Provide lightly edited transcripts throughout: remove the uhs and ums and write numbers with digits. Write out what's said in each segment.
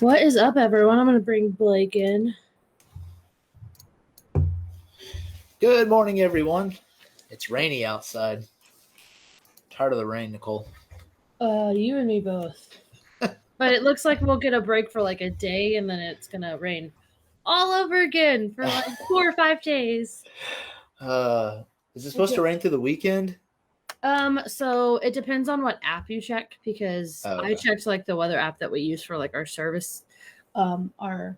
What is up, everyone? I'm going to bring Blake in. Good morning, everyone. It's rainy outside. Tired of the rain, Nicole. You and me both. But it looks like we'll get a break for like a day, and then it's going to rain all over again for like 4 or 5 days. Is it supposed to rain through the weekend? So it depends on what app you check, because I checked like the weather app that we use for like our service, our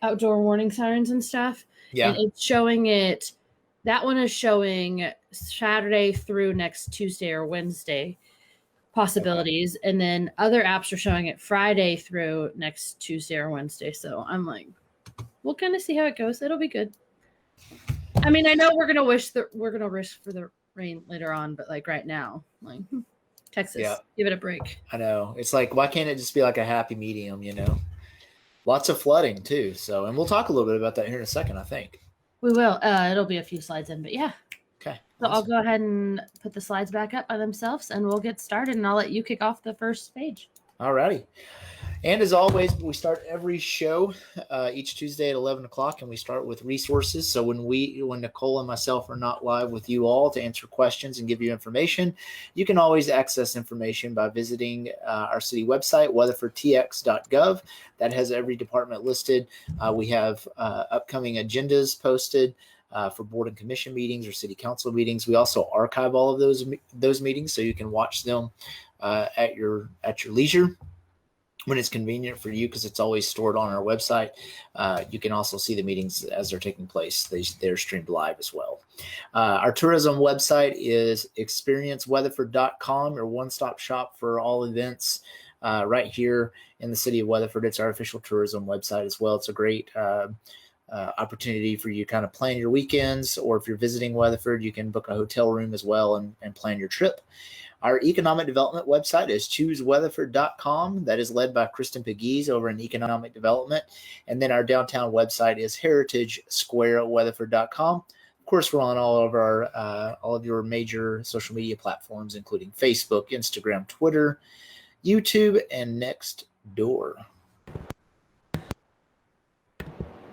outdoor warning sirens and stuff. Yeah. And it's showing it. That one is showing Saturday through next Tuesday or Wednesday possibilities. Okay. And then other apps are showing it Friday through next Tuesday or Wednesday. So I'm like, we'll kind of see how it goes. It'll be good. I mean, I know we're going to wish for the rain later on, but like right now, like Texas, give it a break. I know. It's like, why can't it just be like a happy medium, you know? Lots of flooding too. So, and we'll talk a little bit about that here in a second, I think. We will. It'll be a few slides in, but yeah. Okay. So awesome. I'll go ahead and put the slides back up by themselves, and we'll get started, and I'll let you kick off the first page. All righty. And as always, we start every show each Tuesday at 11 o'clock, and we start with resources. So when Nicole and myself are not live with you all to answer questions and give you information, you can always access information by visiting our city website, weatherfordtx.gov. That has every department listed. We have upcoming agendas posted for board and commission meetings or city council meetings. We also archive all of those meetings, so you can watch them at your leisure when it's convenient for you, because it's always stored on our website. You can also see the meetings as they're taking place. They're streamed live as well. Our tourism website is experienceweatherford.com, your one-stop shop for all events right here in the city of Weatherford. It's our official tourism website as well. It's a great opportunity for you to kind of plan your weekends, or if you're visiting Weatherford, you can book a hotel room as well and plan your trip. Our economic development website is chooseweatherford.com. That is led by Kristen Pegues over in economic development. And then our downtown website is heritagesquareweatherford.com. Of course, we're on all of your major social media platforms, including Facebook, Instagram, Twitter, YouTube, and Nextdoor.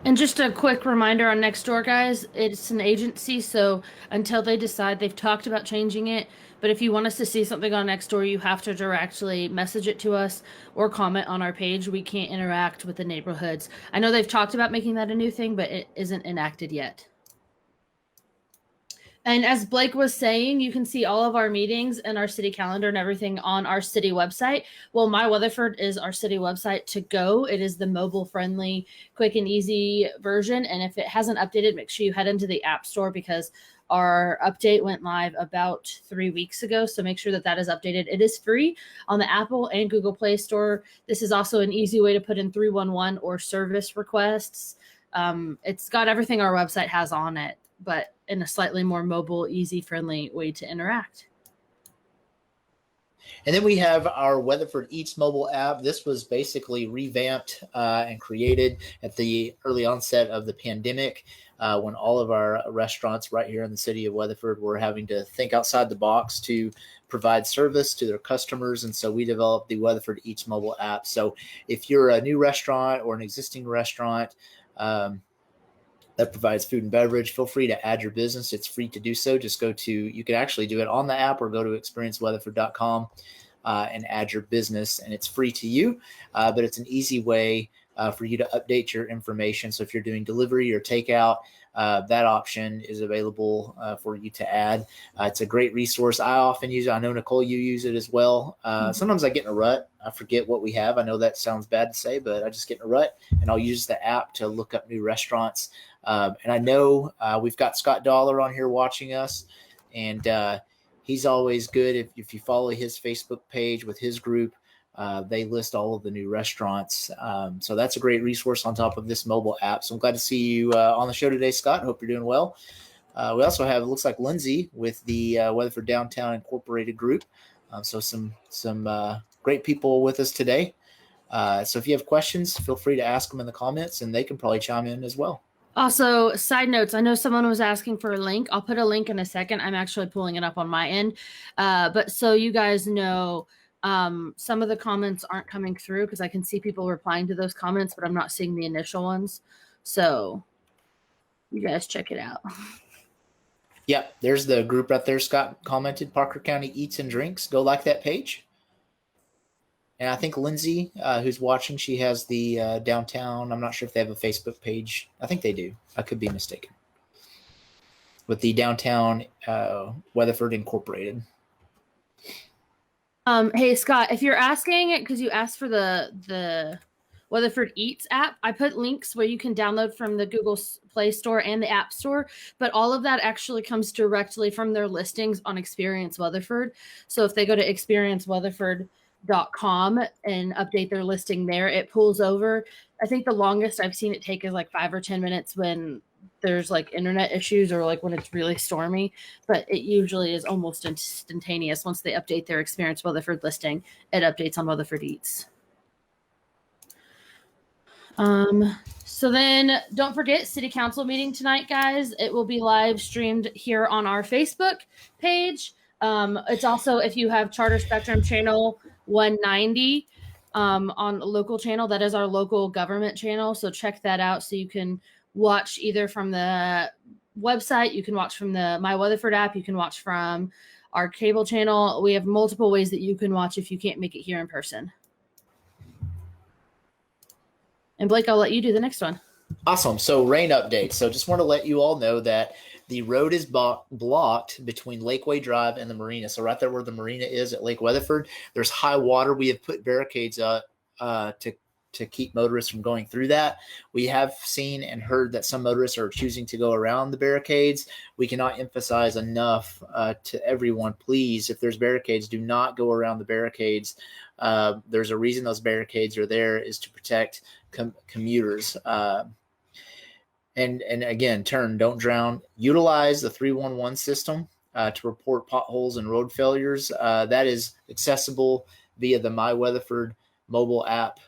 And just a quick reminder on Nextdoor, guys, it's an agency, so until they decide, they've talked about changing it, but if you want us to see something on Nextdoor, you have to directly message it to us or comment on our page. We can't interact with the neighborhoods. I know they've talked about making that a new thing, but it isn't enacted yet. And as Blake was saying, you can see all of our meetings and our city calendar and everything on our city website. Well, MyWeatherford is our city website to go. It is the mobile-friendly, quick and easy version. And if it hasn't updated, make sure you head into the App Store because our update went live about 3 weeks ago. So make sure that that is updated. It is free on the Apple and Google Play Store. This is also an easy way to put in 311 or service requests. It's got everything our website has on it, but in a slightly more mobile, easy, friendly way to interact. And then we have our Weatherford Eats mobile app. This was basically revamped and created at the early onset of the pandemic when all of our restaurants right here in the city of Weatherford were having to think outside the box to provide service to their customers. And so we developed the Weatherford Eats mobile app. So if you're a new restaurant or an existing restaurant, that provides food and beverage, feel free to add your business. It's free to do so. Just you can actually do it on the app or go to experienceweatherford.com and add your business, and it's free to you. But it's an easy way for you to update your information. So if you're doing delivery or takeout, that option is available for you to add. It's a great resource. I often use it. I know, Nicole, you use it as well. Sometimes I get in a rut. I forget what we have. I know that sounds bad to say, but I just get in a rut, and I'll use the app to look up new restaurants. And I know we've got Scott Dollar on here watching us, and he's always good. If you follow his Facebook page with his group, they list all of the new restaurants. So that's a great resource on top of this mobile app. So I'm glad to see you on the show today, Scott. Hope you're doing well. We also have, it looks like, Lindsay with the Weatherford Downtown Incorporated group. So some great people with us today. So if you have questions, feel free to ask them in the comments, and they can probably chime in as well. Also, side notes, I know someone was asking for a link. I'll put a link in a second. I'm actually pulling it up on my end. But so you guys know, some of the comments aren't coming through because I can see people replying to those comments, but I'm not seeing the initial ones. So you guys check it out. Yep, there's the group right there. Scott commented, Parker County Eats and Drinks. Go like that page. And I think Lindsay, who's watching, she has the downtown. I'm not sure if they have a Facebook page. I think they do. I could be mistaken. With the downtown Weatherford Incorporated. Hey, Scott, if you're asking, because you asked for the Weatherford Eats app, I put links where you can download from the Google Play Store and the App Store, but all of that actually comes directly from their listings on Experience Weatherford. So if they go to experienceweatherford.com and update their listing there, it pulls over. I think the longest I've seen it take is like 5 or 10 minutes when there's like internet issues or like when it's really stormy, but it usually is almost instantaneous. Once they update their Experience Weatherford listing, it updates on Weatherford Eats. So then don't forget city council meeting tonight, guys. It will be live streamed here on our Facebook page. It's also, if you have Charter Spectrum channel 190 on local channel, that is our local government channel. So check that out. So you can watch either from the website, you can watch from the MyWeatherford app, you can watch from our cable channel. We have multiple ways that you can watch if you can't make it here in person. And Blake, I'll let you do the next one. Awesome. So rain update. So just want to let you all know that the road is blocked between Lakeway Drive and the marina. So right there where the marina is at Lake Weatherford, there's high water. We have put barricades up to keep motorists from going through that. We have seen and heard that some motorists are choosing to go around the barricades. We cannot emphasize enough to everyone, please, if there's barricades, do not go around the barricades. There's a reason those barricades are there, is to protect commuters. And again, don't drown. Utilize the 311 system to report potholes and road failures. That is accessible via the MyWeatherford mobile app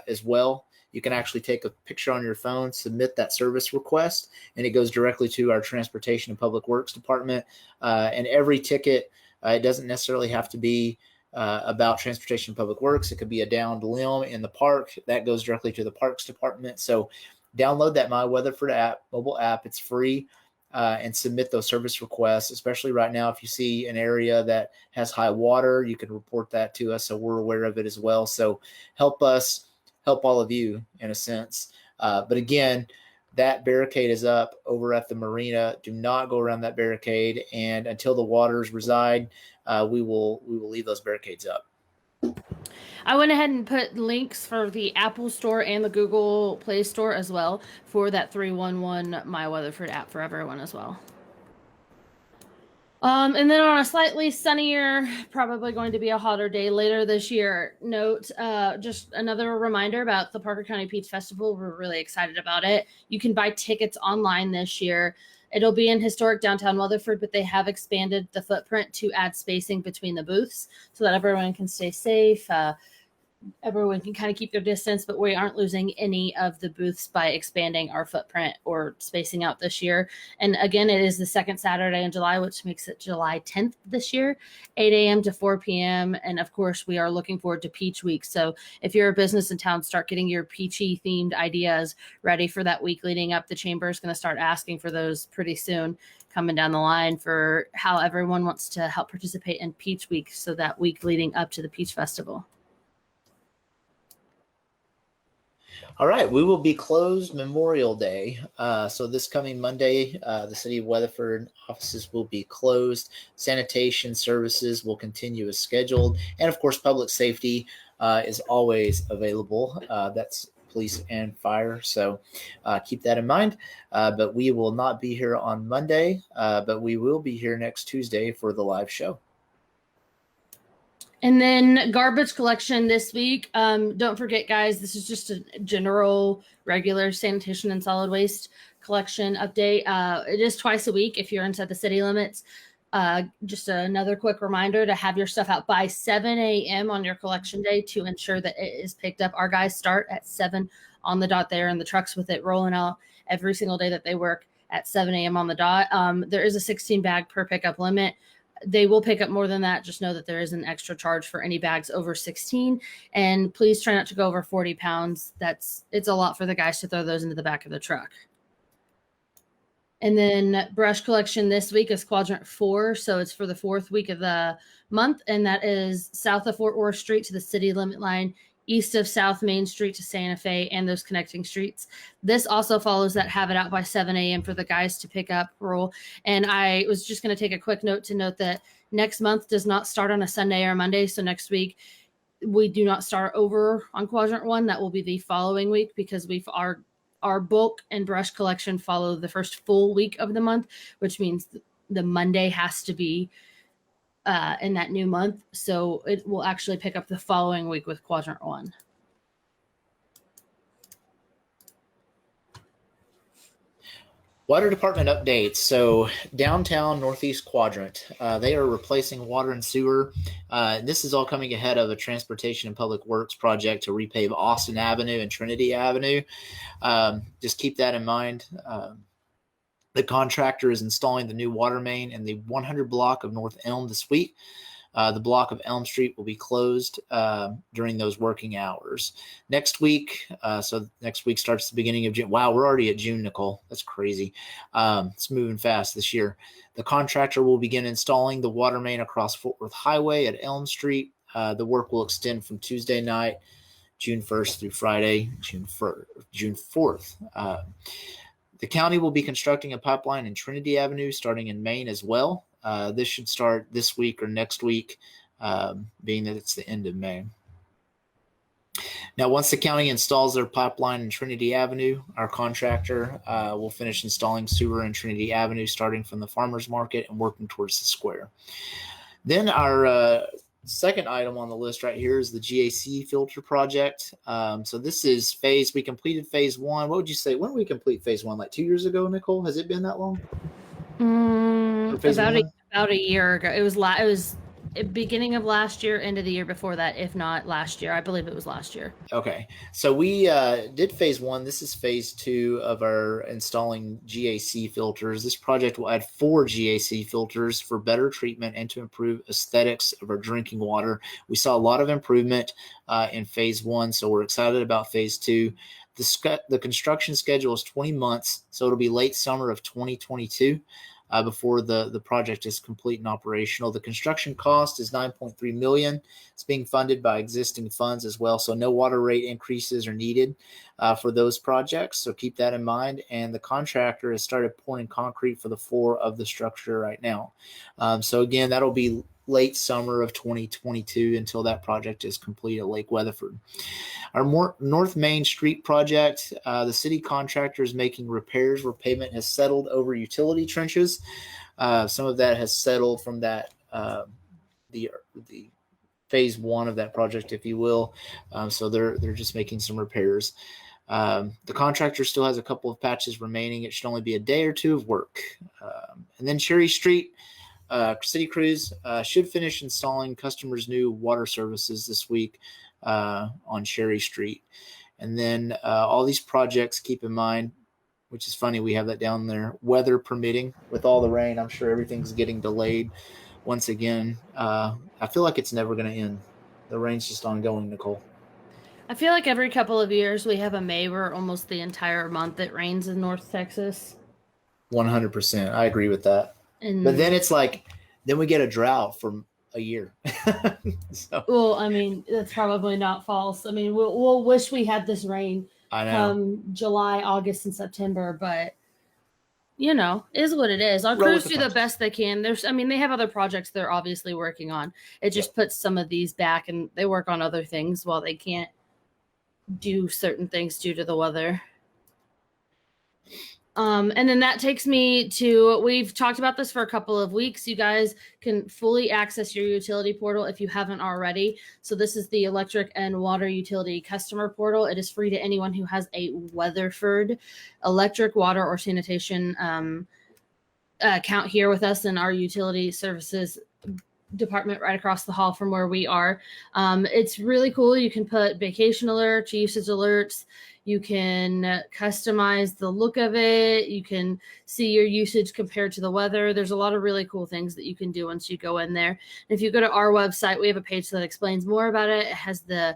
as well. You can actually take a picture on your phone, submit that service request, and it goes directly to our Transportation and Public Works Department. And every ticket, it doesn't necessarily have to be about Transportation and Public Works. It could be a downed limb in the park. That goes directly to the Parks Department. So download that MyWeatherford app, mobile app. It's free, and submit those service requests, especially right now. If you see an area that has high water, you can report that to us so we're aware of it as well. So help us help all of you in a sense. But again, that barricade is up over at the marina. Do not go around that barricade, and until the waters reside, we will leave those barricades up. I went ahead and put links for the Apple Store and the Google Play Store as well for that 311 MyWeatherford app for everyone as well. And then on a slightly sunnier, probably going to be a hotter day later this year note, just another reminder about the Parker County Peach Festival. We're really excited about it. You can buy tickets online this year. It'll be in historic downtown Weatherford, but they have expanded the footprint to add spacing between the booths so that everyone can stay safe. Everyone can kind of keep their distance, but we aren't losing any of the booths by expanding our footprint or spacing out this year. And again, it is the second Saturday in July, which makes it July 10th this year, 8 a.m. to 4 p.m. And of course, we are looking forward to Peach Week. So if you're a business in town, start getting your peachy themed ideas ready for that week leading up. The chamber is going to start asking for those pretty soon, coming down the line, for how everyone wants to help participate in Peach Week. So that week leading up to the Peach Festival. All right, we will be closed Memorial Day. So this coming Monday, the City of Weatherford offices will be closed. Sanitation services will continue as scheduled. And of course, public safety is always available. That's police and fire. So keep that in mind. But we will not be here on Monday, but we will be here next Tuesday for the live show. And then garbage collection this week. Don't forget, guys, this is just a general, regular sanitation and solid waste collection update. It is twice a week if you're inside the city limits. Just another quick reminder to have your stuff out by 7 a.m. on your collection day to ensure that it is picked up. Our guys start at 7 on the dot there, and the trucks with it rolling out every single day that they work at 7 a.m. on the dot. There is a 16 bag per pickup limit. They will pick up more than that. Just know that there is an extra charge for any bags over 16. And please try not to go over 40 pounds. It's a lot for the guys to throw those into the back of the truck. And then brush collection this week is quadrant 4. So it's for the 4th week of the month. And that is south of Fort Worth Street to the city limit line, east of South Main Street to Santa Fe and those connecting streets. This also follows that have it out by 7 a.m. for the guys to pick up rule. And I was just going to take a quick note to note that next month does not start on a Sunday or Monday. So next week, we do not start over on quadrant 1. That will be the following week because our bulk and brush collection follow the first full week of the month, which means the Monday has to be in that new month. So it will actually pick up the following week with quadrant 1. Water department updates. So downtown northeast quadrant, they are replacing water and sewer. This is all coming ahead of a transportation and public works project to repave Austin Avenue and Trinity Avenue. Just keep that in mind. The contractor is installing the new water main in the 100 block of North Elm this week. The block of Elm Street will be closed during those working hours. Next week, so next week starts the beginning of June. Wow, we're already at June, Nicole. That's crazy. It's moving fast this year. The contractor will begin installing the water main across Fort Worth Highway at Elm Street. The work will extend from Tuesday night, June 1st through Friday, June 4th. The county will be constructing a pipeline in Trinity Avenue starting in Maine as well. This should start this week or next week, being that it's the end of May. Now, once the county installs their pipeline in Trinity Avenue, our contractor will finish installing sewer in Trinity Avenue, starting from the farmers market and working towards the square. Then our second item on the list right here is the GAC filter project. So this is we completed phase 1. What would you say? When did we complete phase 1? Like 2 years ago, Nicole? Has it been that long? About a year ago. It was beginning of last year, end of the year before that, if not last year. I believe it was last year. Okay. So we did phase 1. This is phase 2 of our installing GAC filters. This project will add 4 GAC filters for better treatment and to improve aesthetics of our drinking water. We saw a lot of improvement in phase 1, so we're excited about phase 2. The construction schedule is 20 months, so it'll be late summer of 2022. before the project is complete and operational. The construction cost is $9.3 million. It's being funded by existing funds as well, so no water rate increases are needed for those projects. So keep that in mind. And the contractor has started pouring concrete for the floor of the structure right now. So again, that'll be late summer of 2022 until that project is complete at Lake Weatherford. Our North Main Street project, the city contractor is making repairs where pavement has settled over utility trenches. Some of that has settled from that the phase one of that project, if you will. So they're just making some repairs. The contractor still has a couple of patches remaining. It should only be a day or two of work. And then Cherry Street. City crews should finish installing customers' new water services this week on Cherry Street. And then all these projects, keep in mind, which is funny, we have that down there, weather permitting. With all the rain, I'm sure everything's getting delayed once again. I feel like it's never going to end. The rain's just ongoing, Nicole. I feel like every couple of years we have a May where almost the entire month it rains in North Texas. 100%. I agree with that. But then it's like, then we get a drought for a year. Well, I mean, that's probably not false. I mean, we'll wish we had this rain come July, August, and September, but is what it is. Our crews do the best they can. They have other projects they're obviously working on. It just puts some of these back, and they work on other things while they can't do certain things due to the weather. And then that takes me to, we've talked about this for a couple of weeks. You guys can fully access your utility portal if you haven't already. So this is the electric and water utility customer portal. It is free to anyone who has a Weatherford electric, water, or sanitation account here with us in our utility services department right across the hall from where we are. It's really cool. You can put vacation alerts, usage alerts. You can customize the look of it. You can see your usage compared to the weather. There's a lot of really cool things that you can do once you go in there. And if you go to our website, we have a page that explains more about it. It has the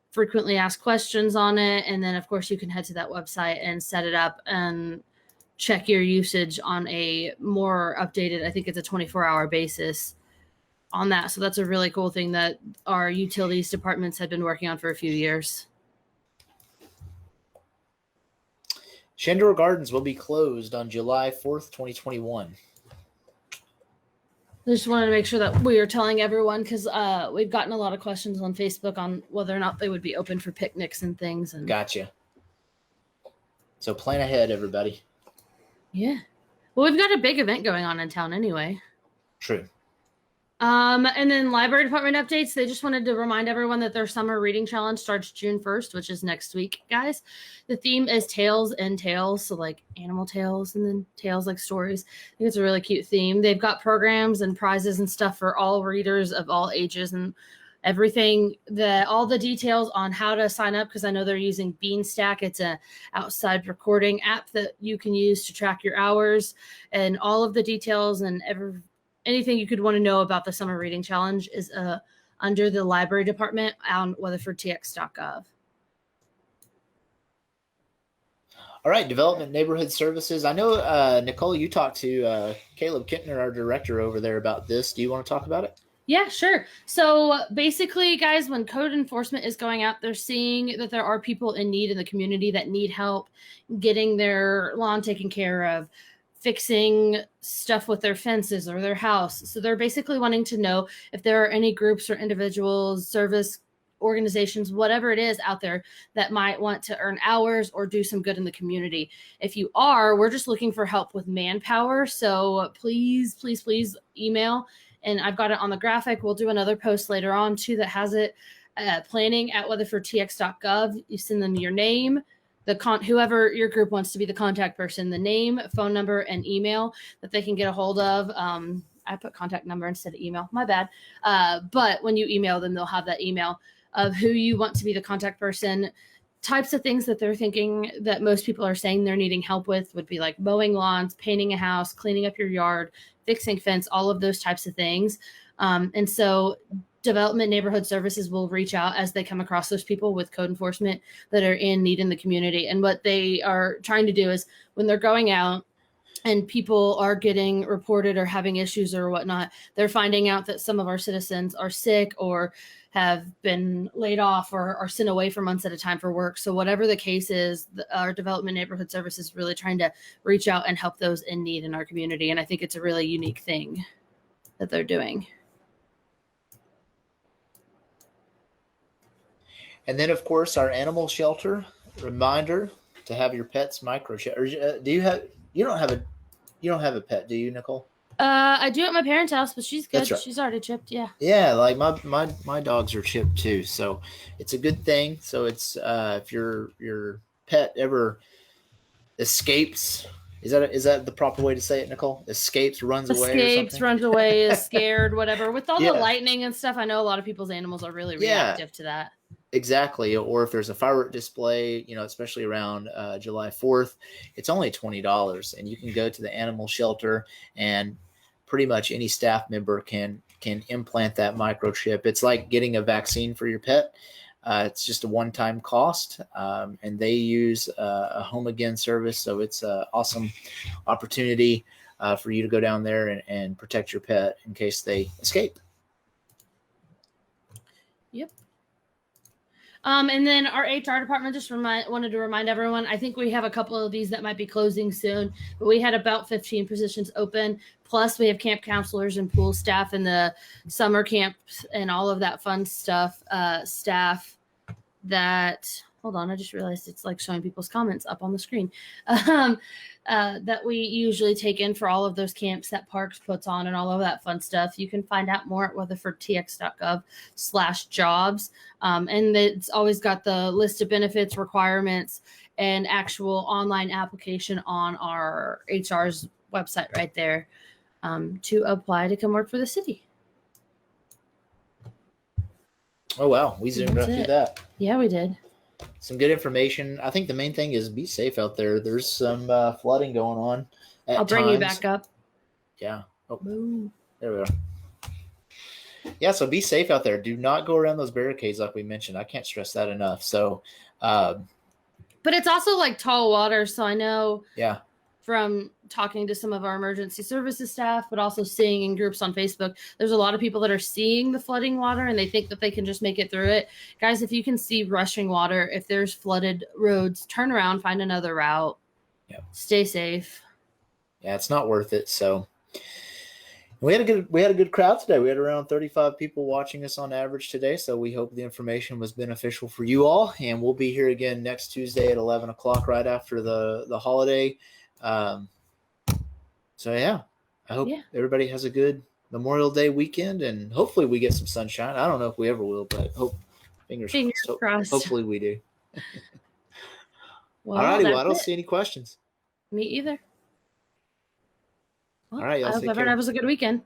frequently asked questions on it. And then, of course, you can head to that website and set it up and check your usage on a more updated, I think it's a 24-hour basis on that. So that's a really cool thing that our utilities departments had been working on for a few years. Chandra Gardens will be closed on July 4th, 2021. I just wanted to make sure that we are telling everyone, because we've gotten a lot of questions on Facebook on whether or not they would be open for picnics and things. And Gotcha. So plan ahead, everybody. Yeah. Well, we've got a big event going on in town anyway. True. And then library department updates. They just wanted to remind everyone that their summer reading challenge starts June 1st, which is next week, guys. The theme is tails and tales. So like animal tales and then tales like stories. I think it's a really cute theme. They've got programs and prizes and stuff for all readers of all ages and everything, all the details on how to sign up, because I know they're using Beanstack. It's a outside recording app that you can use to track your hours, and all of the details and anything you could want to know about the summer reading challenge is under the library department on weatherfordtx.gov. All right, Development Neighborhood Services. I know, Nicole, you talked to Caleb Kintner, our director over there, about this. Do you want to talk about it? Yeah, sure. So basically, guys, when code enforcement is going out, they're seeing that there are people in need in the community that need help getting their lawn taken care of, fixing stuff with their fences or their house. So they're basically wanting to know if there are any groups or individuals, service organizations, whatever it is out there that might want to earn hours or do some good in the community. If you are, we're just looking for help with manpower. So please, please, please email. And I've got it on the graphic. We'll do another post later on too that has it. Planning at weatherfordtx.gov. You send them your name, whoever your group wants to be the contact person, the name, phone number, and email that they can get a hold of. I put contact number instead of email. My bad. But when you email them, they'll have that email of who you want to be the contact person. Types of things that they're thinking that most people are saying they're needing help with would be like mowing lawns, painting a house, cleaning up your yard, fixing fence, all of those types of things. And so Development Neighborhood Services will reach out as they come across those people with code enforcement that are in need in the community. And what they are trying to do is when they're going out and people are getting reported or having issues or whatnot, they're finding out that some of our citizens are sick or have been laid off or are sent away for months at a time for work. So whatever the case is, our Development Neighborhood Service is really trying to reach out and help those in need in our community. And I think it's a really unique thing that they're doing. And then, of course, our animal shelter reminder to have your pets microchip. You don't have a pet, do you, Nicole? I do at my parents' house, but she's good. That's right. She's already chipped. Yeah. Yeah, like my dogs are chipped too, so it's a good thing. So it's if your pet ever escapes, is that the proper way to say it, Nicole? Escapes, runs away, runs away, is scared, whatever. With all Yeah. the lightning and stuff, I know a lot of people's animals are really reactive to that. Exactly. Or if there's a firework display, especially around July 4th, it's only $20, and you can go to the animal shelter, and pretty much any staff member can implant that microchip. It's like getting a vaccine for your pet. It's just a one-time cost, and they use a home again service. So it's an awesome opportunity for you to go down there and protect your pet in case they escape. Yep. And then our HR department just wanted to remind everyone, I think we have a couple of these that might be closing soon, but we had about 15 positions open. Plus we have camp counselors and pool staff and the summer camps and all of that fun stuff, staff that, hold on, I just realized it's like showing people's comments up on the screen, that we usually take in for all of those camps that Parks puts on and all of that fun stuff. You can find out more at weatherfordtx.gov/jobs. And it's always got the list of benefits, requirements, and actual online application on our HR's website right there to apply to come work for the city. Oh, wow. We zoomed right through that. Yeah, we did. Some good information. I think the main thing is be safe out there. There's some flooding going on. I'll bring you back up. Yeah. Oh, Boom. there we are. Yeah, so be safe out there. Do not go around those barricades like we mentioned. I can't stress that enough. So, but it's also like tall water. So I know from talking to some of our emergency services staff, but also seeing in groups on Facebook, there's a lot of people that are seeing the flooding water and they think that they can just make it through it. Guys, if you can see rushing water, if there's flooded roads, turn around, find another route. Yep. Stay safe. Yeah, it's not worth it. So we had a good crowd today. We had around 35 people watching us on average today. So we hope the information was beneficial for you all. And we'll be here again next Tuesday at 11 o'clock right after the holiday. So yeah, I hope everybody has a good Memorial Day weekend, and hopefully we get some sunshine. I don't know if we ever will, but fingers crossed. Hopefully we do. Well, all righty. Well, I don't see any questions. Me either. Well, All right. I hope everyone has a good weekend.